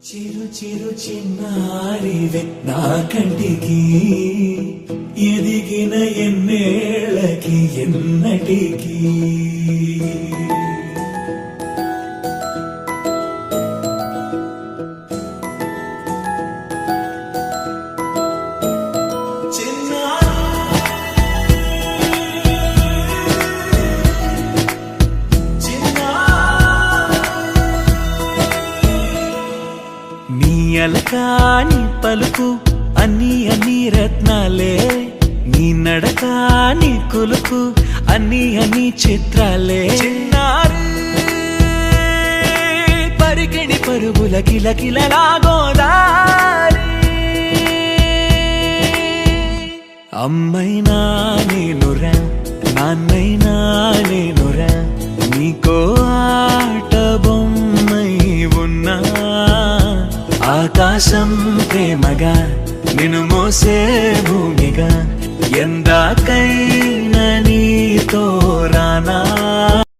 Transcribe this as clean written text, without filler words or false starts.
చిరు చిరు చిన్నారివే నా కంటికి ఎదిగిన ఎన్నేళ్ళకి ఎన్నటికి అలకాని పలుకు అన్ని అన్ని రత్నాలే నీ నడక నీ కులుకు అన్ని అన్ని చిత్రాలే చిన్నారు పరికిణి పరుగుల కిలకిలలా గోదారి అమ్మైనా నేనురా నాన్నైనా నేనురా నీకో ఆట బొమ్మై ఉన్నా ఆకాశం ప్రేమగా నిన్ను మోసే భూమిగా